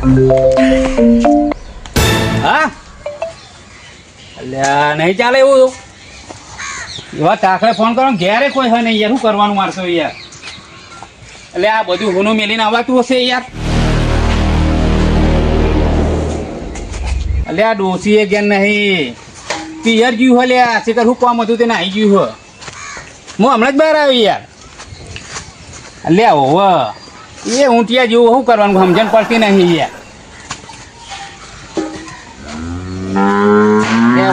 હા અલ્યા નહીં ચાલે એવું એવા તાકડે ફોન કરો ઘેરે કોઈ હોય નહીં યાર શું કરવાનું મારશો યાર એટલે આ બધું હુનું મેલીને આવવાતું હશે યાર એટલે આ ડોસી ઘેર નહીં પિયર ગયું હોય લ્યા શીખર શું કામ હતું તેને આવી ગયું હોય હું હમણાં જ બહાર આવી યાર એટલે હોવ એ ઊંટિયા જેવું શું કરવાનું સમજણ પડતી નહીં યાર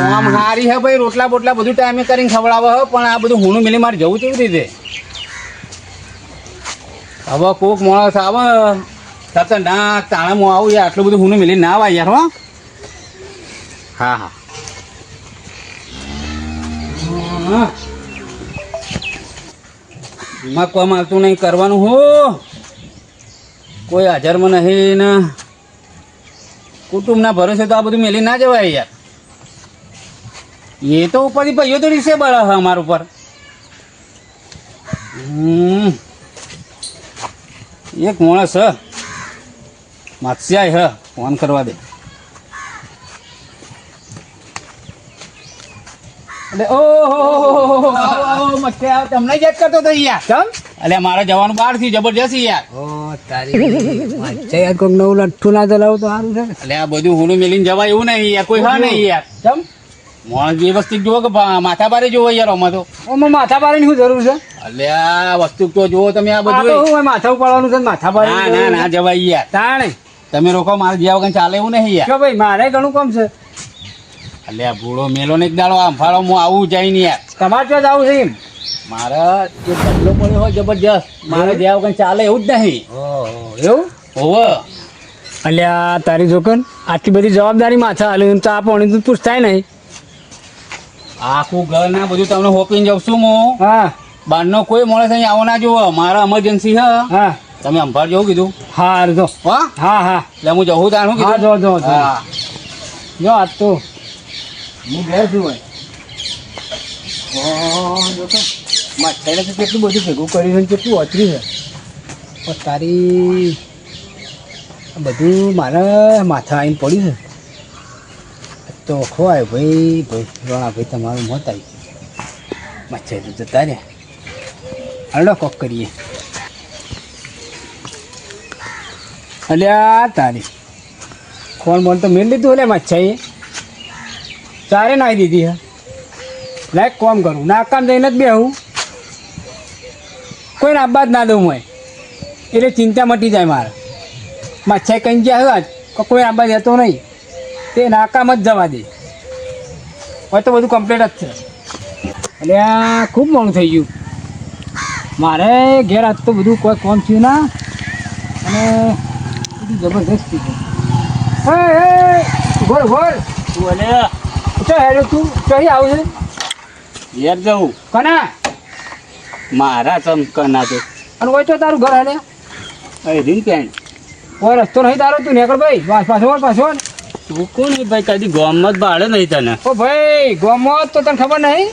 આમ હારી હે ભાઈ રોટલા બોટલા બધું ટાઈમે કરીને ખવડાવે હે પણ આ બધું હુનું મિલી મારે જવું કેવી રીતે હવે કોક માણસ આવે તરત ના તાણે હું આવું યાર આટલું બધું હુનું મિલી ના આવે યાર હો હા હા એમાં કોઈ માલતું નહીં કરવાનું હો કોઈ હાજરમાં નહીં ને કુટુંબના ભરોસે તો આ બધું મેલી ના જવાય યાર એ તો ઉપરથી ભાઈઓ તો રિસેબલ હે અમારા ઉપર એક માણસ હ માત્સ્યાય હ ફોન કરવા દે એટલે ઓહો મત્સ્યા તમને જ યાદ કરતો તો યાર કેમ એટલે મારે જવાનું બહાર થી જબરજસ્ત યાર ઓ તારી મત્સ્યા કોક નવું લઠ્ઠું ના ચલાવું તો સારું છે એટલે આ બધું હુનું મેલીને જવાય એવું નહીં યાર કોઈ હા નહીં યાર કેમ માણસ વ્યવસ્થિત જુઓ કે માથા બારે જોવો યાર આમાં તો આમાં માથા બારે ની શું જરૂર છે એટલે આ વસ્તુ તો જુઓ તમે આ બધું માથા ઉપાડવાનું છે માથા બારે ના ના જવાય યાર તાણે તમે રોકો મારે જ્યાં વગર ચાલે એવું નહીં યાર ભાઈ મારે ઘણું કામ છે એટલે આ ભૂળો મેલો ને એક દાડો આંફાળો હું આવું જાય ને યાર તમારે ત્યાં જ આવું છે એમ મારા જે બદલો પડ્યો હોય જબરજસ્ત મારે જ્યાં વગર ચાલે એવું જ નહીં એવું હોવે અલ્યા તારી જોકન આટલી બધી જવાબદારી માથે હાલે તો આ પાણી તું પૂછતાય નહીં આખું ઘર ના બધું તમને હોપીને જાઉં છું હું હા બહારનો કોઈ માણસ અહીં આવો ના જોવો મારા ઇમરજન્સી હે હા તમે અંભાર જવું કીધું હા જો હા હા હા એટલે હું જવું તાણું કીધું જો જો હા જો આજ તો હું ઘેર છું ભાઈ માથાને તો કેટલું બધું ભેગું કર્યું છે કેટલું ઓતરી છે પણ તારી બધું મારા માથા આવીને પડ્યું છે તો ખોવાય ભાઈ રોણા ભાઈ તમારું મોત આવી મચ્છર તો જતા રે હલો કોક કરીએ અલ્યા તારી ફોન બોલ તો મેળ લીધું એટલે મચ્છાઈએ ચારે નાખી દીધી હે લાઈક કોમ કરું નાકામ જઈને જ બેહું કોઈને આબાદ ના દઉં હું એટલે ચિંતા મટી જાય મારે મચ્છાઈ કઈ ગયા હોય કોઈ આબાદ રહેતો નહીં તે નાકામ જ જવા દે હોય તો બધું કમ્પ્લીટ જ છે એટલે આ ખૂબ મોડું થઈ ગયું મારે ઘેર આજ તો બધું કોઈ કોમ થયું ના અને બધું જબરદસ્ત થઈ ગયું હે ગોળ ગોળ તું અને તો હેલો તું કઈ આવું છે ઘેર જવું કના મારા ચમકના તો અને હોય તો તારું ઘર હાલે રીન પેન્ટ કોઈ રસ્તો નહીં તારો તું નીકળ ભાઈ પાછો તું કોણ ભાઈ કદી ગામમાં જ ભાડે નહીં તને ઓ ભાઈ ગામમાં તો તને ખબર નહીં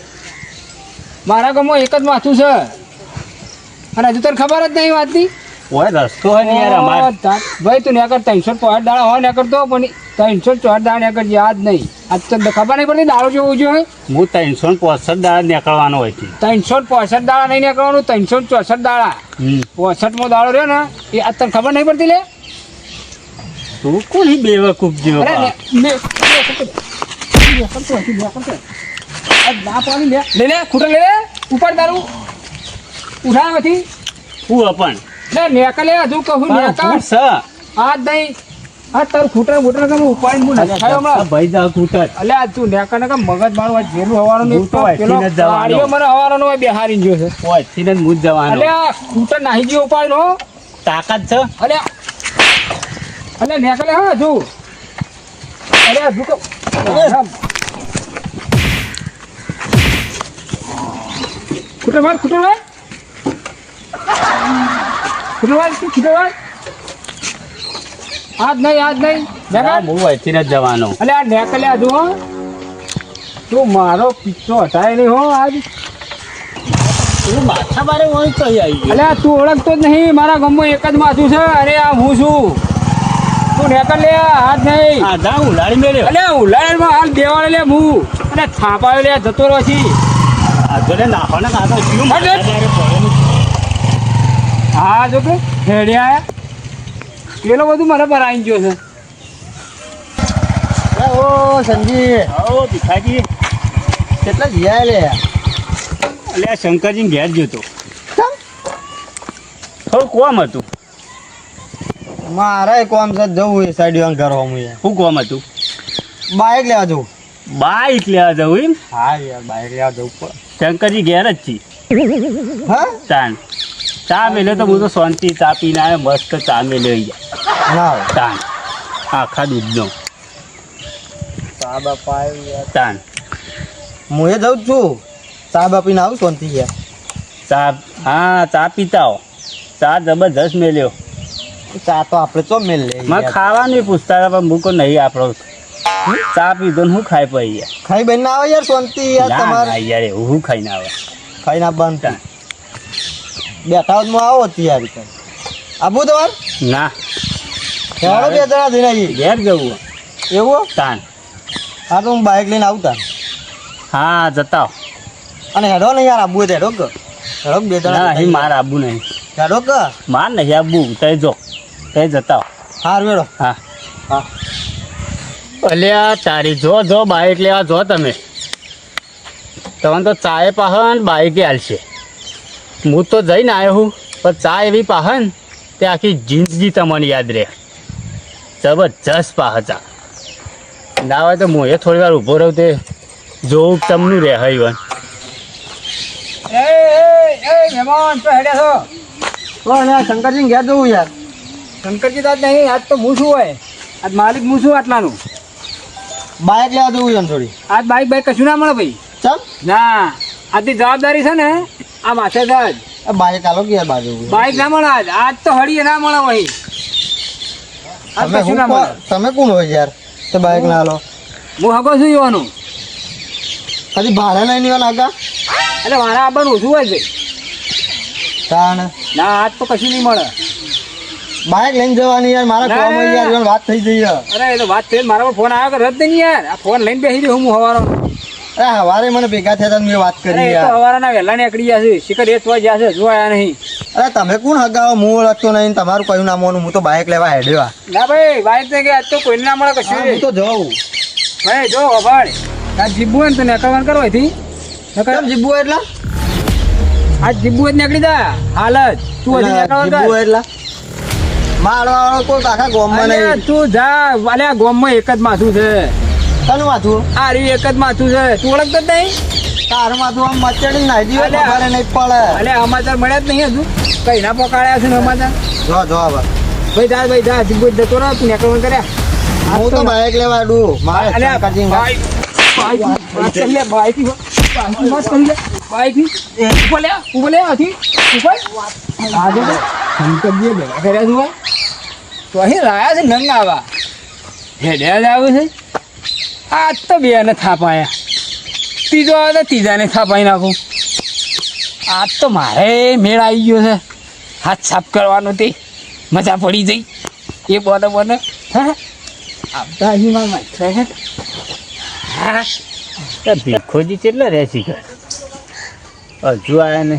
મારા ગામમાં એક જ માથું છે અને હજુ તને ખબર જ નહીં વાતની હોય રસ્તો હોય ને યાર અમારે ભાઈ તું નેકર 365 દાડા હોય નેકરતો પણ 364 દાડા નેકર યાદ નહીં આજ તો ખબર નહીં પડતી દાડો જેવું જોઈએ હું 365 દાડા નીકળવાનો હોય છે 365 દાડા નહીં નીકળવાનું 364 દાડા 65મો દાડો રહ્યો ને એ આજ તને ખબર નહીં પડતી લે તું કોણ બેવકૂફ જેવો લે ખૂટો લે ઉપર તારું ઉઠાવાથી હું પણ લે નેકલે હજુ કહું નેકા આ નહીં આ તારું ખૂટર બૂટર કે ઉપાડી હું નખાયો હમણાં ભાઈ જા ખૂટર અલે આ તું નેકા ને મગજ મારું આ જેલું હવાનો ને પેલો ગાડીઓ મને હવાનો હોય બેહારી ગયો છે ઓય થીને જ મુજ જવાનો અલે આ ખૂટર નાહી ગયો ઉપાડનો તાકાત છે અલે નેકલે હા હજુ અરે હજુ તો ખૂટર માર આજ નહીં હું અહીંથી જ જવાનો અલે આ નેકલે હજુ હો તું મારો પીછો હટાય નહીં હો આજ માથા બારે હોય તો આવી અલે તું ઓળખતો જ નહીં મારા ગામમાં એક જ માથું છે અરે આ હું છું તું નેકર લે હાથ નહીં આ જા ઉલાડી મેલ્યો અલે ઉલાડમાં હાલ દેવાળે લે હું અને થાપાયો લે જતો રહ્યો છી આ જોડે નાખવાના કાકા જીવ મારે અરે! ત્યારે પડેલું. હા જો કે હેડે આયા પેલો બધું મને પર આવી ગયો છે ઓ સંજી આવો ભીખાજી કેટલા જીયા લે એટલે આ શંકરજી ઘેર જતો થોડું કોમ હતું. મારે કોમ છે જવું એ સાઈડ ઘર હોમ શું કોમ હતું? બાઇક લેવા જવું બાઈક લેવા જવું એમ? હા યાર બાઇક લેવા જવું પડે શંકરજી ઘેર જ છી હા તાન ચા મેલ્યો તો હું તો શાંતિ ચા પીને આવ્યો મસ્ત ચા મેલ્યો અહીંયા ના હોય. તાન આખા દૂધનો ચા બાપા યાર તાન હું એ જઉં જ છું ચા બાપીને આવું શાંતિ યાર ચા હા ચા પીતા હો ચા જબરજસ્ત મેલ્યો. ચા તો આપણે ચો મેલ લે મને ખાવાનું પૂછતા હતા પણ મૂકો નહીં આપણો ચા પીધો ને હું ખાઈ પડી યાર. ખાઈ બેન ના આવે યાર શાંતિ યાર ના તમારે ના યાર એવું હું ખાઈને આવે ખાઈને બંધ બેઠા હું આવો તૈયારી કર આબુ તમારે ના હેડો બે જણા જઈને આવીએ ઘેર જવું એવું તાન હા તો હું બાઇક લઈને આવું તાર હા જતા હો. અને હેડો ને યાર આબુ હેડો કે હેડો બે ના જણા અહીં માર આબુ નહીં હેડો કે માર નહીં આબુ તય જો તય જતા હો. હારું હેડો હા હા અલ્યા તારી જો જો બાઈક લેવા જો તમે તમને તો ચાય પાહન બાઈકે હાલશે. હું તો જઈને આવ્યો હું પણ ચા એવી પાહન તે આખી જિંદગી તમને યાદ રહે. જબરજસ્ત પાહ ચા ના હોય તો હું એ થોડી વાર ઊભો રહું તે જોવું તમનું રહે હઈવન. એ મહેમાન તો હેડ્યા છો કોણ યાર શંકરજી ઘેર જવું યાર શંકરજી તો આજ નહીં આજ તો હું શું હોય આજ માલિક હું છું આટલાનું બાઇક લેવા જવું યાર થોડી આજ બાઈક બાઈક કશું ના મળે ભાઈ ચમ ના આજની જવાબદારી છે ને આ માથે જ આજ. આ બાઇક આલો કે યાર બાજુ બાઈક ના મળે આજ આજ તો હળીએ ના મળે વહી આજ તમે કશું ના મળે તમે કોણ હોય યાર તો બાઇક ના આલો હું હગો છું યુવાનું કદી ભાડે લઈને આવ્યા નાકા એટલે મારા આવવાનું ઓછું હોય છે તાણ ના આજ તો કશું નહીં મળે બાઇક લઈને જવાની યાર મારા ના, કોમ ના, યાર ના. વાત થઈ જઈ યાર અરે એ તો વાત થઈ મારા પર ફોન આવ્યો કે રદ નહીં યાર આ ફોન લઈને બેસી રહ્યો હું હવારો અરે હવારે મને ભેગા થયા તા મેં વાત અરે કરી એ તો યાર હવારના વહેલા નીકળી ગયા છે શિખર એ તો ગયા છે જો આયા નહીં અરે તમે કોણ હગાવો હું ઓળખતો નહીં તમારું કયું નામ હું તો બાઇક લેવા હેડ્યો ના ભાઈ બાઈક ને કે આજ તો કોઈને ના મળે હું કશું તો જઉં ભાઈ જો ભાઈ આજ જીબુ હોય ને તો નીકળવાનું કરો અહીંથી કેમ જીબુ એટલા આજ જીબુ જ નીકળી જા હાલ જ તું હજી નીકળવાનું જીબુ કર. એટલા મારવાળો કોઈ આખા ગોમમાં અલ્યા, નહીં તું જા અલ્યા ગોમમાં એક જ માથું છે તનું માથું આ રહ્યું એક જ માથું છે તું ઓળખતો જ નહીં તારું માથું આમ મચડી નાઈ દીધું અલ્યા. ખબર નહીં પડે અલ્યા સમાચાર મળ્યા જ નહીં હજુ કઈ ના પકાડ્યા છે ને સમાચાર જો હવે ભાઈ જા જીબુ જ જતો રહો તું નીકળવાનું કર્યા હું તો બાઇક લેવા આડું મારે અલ્યા, શંકરજી બાઈક વાત કરી લે, બાઈકની વાત કરી લે, બાઈકની. ઉપર લે, હાથી, ઉપર. આ જો ને, શંકરજીએ ભેગા કર્યા છે ભાઈ. તો અહીં લાયા છે નંગ આવા હેડ્યા જ આવે છે આજ તો બે ને થાપાયા ત્રીજો આવે તો ત્રીજાને થાપાઈ નાખું આજ તો મારે મેળ આવી ગયો છે હાથ સાફ કરવાનો તે મજા પડી જઈ એ બને હા આવતા અહીં મારા છે હા ભીખોજી કેટલા રહે છે ઘર હજુ આયા ને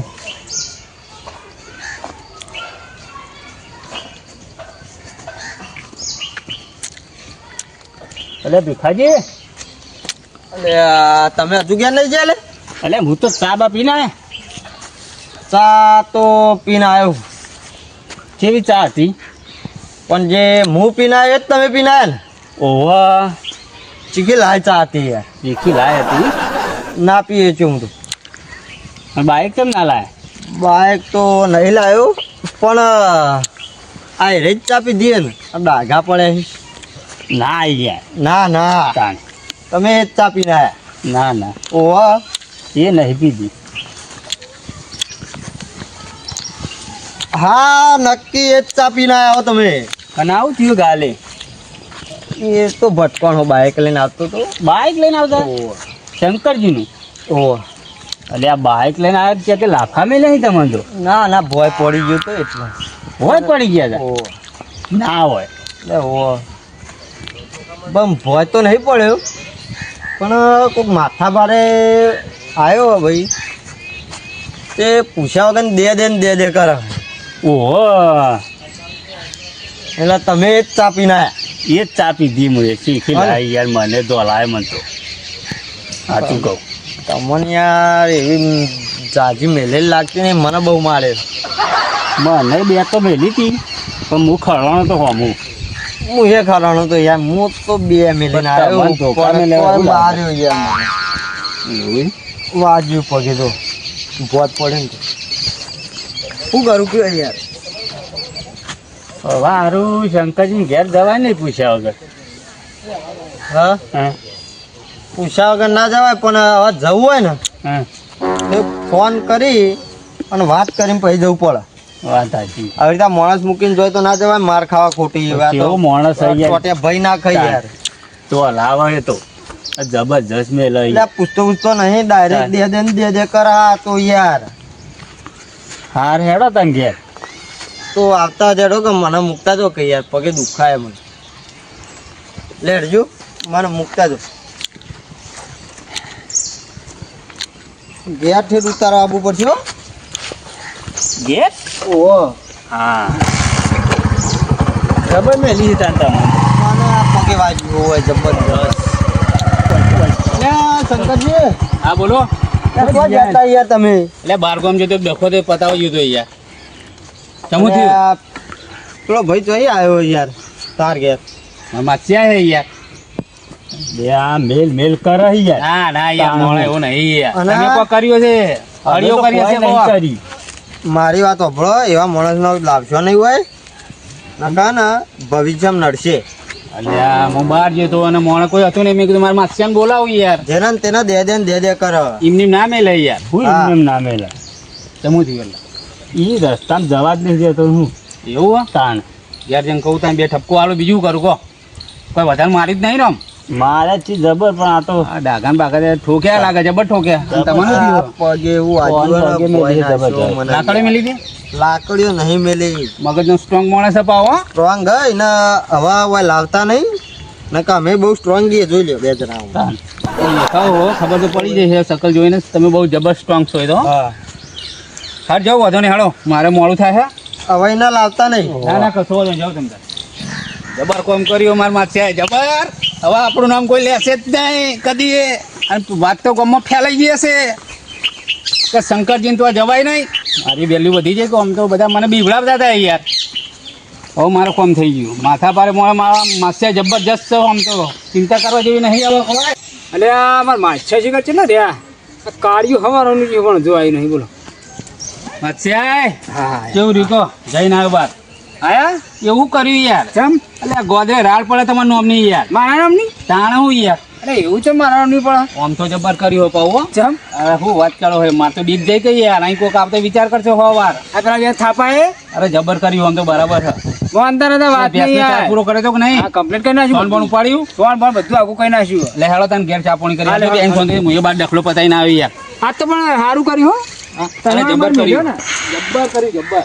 અલે ભીખાજી અલ્યા, તમે હજુ ક્યાં નહીં જાય લે અલે હું તો ચા બા પીને આયા. ચા તો પીને આવ્યો કેવી ચા હતી? પણ જે હું પીને આવ્યો જ તમે પીને આવ્યા ને ઓવા ચીકી લાય ચા હતી યાર દેખી લાય હતી ના પીએ છું હું તો પણ બાઈક કેમ ના લાય? બાઇક તો નહીં લાવ્યો પણ આ રે જ ચા પી દઈએ ને આ ડાઘા પડે છે. ના આવી ગયા ના ના તાણ તમે એ જ ચા પીને આવ્યા ના ના ઓવા એ નહીં પીધી. હા નક્કી એ જ ચા પીને આવ્યા હો તમે અને આવું થયું ગાલે એ તો ભટકોણ હો બાઇક લઈને આવતો તો બાઈક લઈને આવતા ઓવા શંકરજીનું ઓવા એટલે આ બાઈક લઈને આવ્યા ત્યાં કે લાફા મેં નહીં તમને તો ના ના ભોય પડી ગયો તો એટલે હોય પડી ગયા હતા ઓવા ના હોય એટલે ઓવા પણ ભોય તો નહીં પડ્યો પણ કોઈક માથા ભારે આવ્યો ભાઈ તે પૂછ્યા વગર દે કરે ઓહો એટલે તમે જ ચાપી ના એ જ ચા પીધી મુએ શીખી લાય યાર મને દોલાય મન તો સાચું કહું તમને યાર એવી જાજી મેલેલી લાગતી નહીં મને બહુ મારે મને બે તો મેલી હતી પણ હું ખરવાનો તો હોમું હું એ ખરાણો તો યાર હું તો બે મેલીને આવ્યો મને ધોકા પણ મેલ્યા તોય એવું લાગે. માર્યો યાર મને એવું વાજ્યું પગે તો ભોત પડે ને તો શું કરું કે યાર હવે હારું શંકરજી ઘેર જવાય નહીં પૂછ્યા વગર હા હા પૂછ્યા વગર ના જવાય પણ હવે જવું હોય ને હા તો ફોન કરી અને વાત કરીને પછી જવું પડે વાત સાચી આવી રીતે માણસ મૂકીને જોય તો ના જવાય માર ખાવા ખોટી વાત તો. કેવો માણસ છે યાર. ચોટ્યા ભાઈ ના ખાઈ યાર તો લાવે તો જબરજસ્ત મેં લઈ એટલે પૂછતો નહીં ડાયરેક્ટ દે કરા તો યાર હાર હેડો તને ઘેર તો આવતા જડો કે મને મૂકતા જો કે યાર પગે દુખાય મને લેડજો મને મૂકતા જો ઘેર થી ઉતારો આવવું પડશે હો ઘેર ઓહો હા જબર મેલી તાન તમે મને આ પગે વાગ્યું હોય જબરદસ્ત શંકરજી હા બોલો ક્યાં જતા યાર તમે એટલે બાર ગામ જતો ડખો તો પતાવી ગયો યાર ચમું અને થયું આ પેલો ભાઈ તો અહીં આવ્યો યાર તાર ઘેર માસ્યા હે યાર બે આ મેલ કરે યાર ના ના યાર મોણે એવું નહીં યાર અને તમે કોઈ કર્યો છે હળિયો કર્યો છે કોઈ નહીં કરી મારી વાત સાંભળો એવા માણસનો લાવશો નહીં હોય નકા ને ભવિષ્યમાં નડશે અલ્યા હું બહાર જતો અને મોણે કોઈ હતું નહીં મેં કીધું મારા માસ્યાને બોલાવું યાર જેના ને તેના દે કરો એમની ના મેલે યાર હું હા. એમનેમ ના મેલે ચમું થયું એટલે એ રસ્તામાં જવા જ નહીં દેતો હું એવું હો તાણ યાર જેમ કહું ત્યાં બે ઠપકો આલો બીજું કરું કહો કોઈ વધારે મારી જ નહીં ને આમ મારે જ જબર પણ આ તો ડાઘાન બાગા ઠોક્યા લાગે જબર ઠોક્યા તમને આ પગે એવું વાગ્યું ને, પગે મેલી કોઈ નાખ્યો જબરજસ્ત. મને. લાકડી મેલી દે લાકડીઓ નહીં મેલી મગજનો સ્ટ્રોંગ માણસ અપાવો હો. સ્ટ્રોંગ ગઈ ને હવે હવે લાવતા નહીં નકા અમે બહુ સ્ટ્રોંગ ગઈએ જોઈ લ્યો બે જણા તાણ. એ દેખાવ હો, ખબર તો પડી જશે શકલ જોઈને તમે બહુ જબર સ્ટ્રોંગ છો એ તો હા હાર જાઓ વાંધો નહીં હાલો મારે મોડું થાય છે હવે ના લાવતા નહીં ના ના કશો વાંધો નહીં, જાઓ તમે તાર. જબર કોમ કર્યું મારા માથે જબર હવે આપણું નામ કોઈ લેશે જ નહીં કદી એ. અને વાત તો ગામમાં ફેલાઈ ગઈ હશે કે શંકરજીને તો આ જવાય નહીં મારી વેલ્યુ વધી જાય કે આમ તો બધા મને બીવડાવતા હતા યાર હવે મારું કામ થઈ ગયું માથા પારે મારા માસ્યા જબરજસ્ત છે આમ તો ચિંતા કરવા જેવી નહીં હવે ખબર એટલે આ મારા માસ્યા છે કે ને રહ્યા આ કાળિયું હવારોનું જે પણ જોવાય નહીં બોલો માસ્યા હા કેવું રીકો જઈને આવ્યો બાર આયા એવું કર્યું યાર ચમ એટલે ગોદરે રાડ પડે તમારું નામ નહીં યાર મારા નામ નહીં તાણા હું યાર અરે એવું છે મારા નામ નહીં પણ આમ તો જબર કર્યું પાવ ચમ અરે હું વાત કરો હે માર તો બીક જઈ ગઈ યાર અહીં કોક આવતો વિચાર કરશો હો વાર આ પેલા જે થાપા એ અરે જબર કર્યું આમ તો બરાબર છે વાંધો નથી વાત નહીં ભેંસનો ચા યાર પૂરો કરે તો કે નહીં હા કમ્પ્લીટ કરી નાખ્યું ફોન પણ ઉપાડ્યું ફોન પણ બધું આખું કરી નાખ્યું લે હેડો તને ઘેર ચાપોણી કરી હા, લે, આપી. એમ ફોન કરી મુએ બાર ડખલો પતાઈને આવી યાર આ તો પણ સારું કર્યું હો હા, અરે તમે જબર મને કર્યું ને જબ્બર કર્યું જબ્બર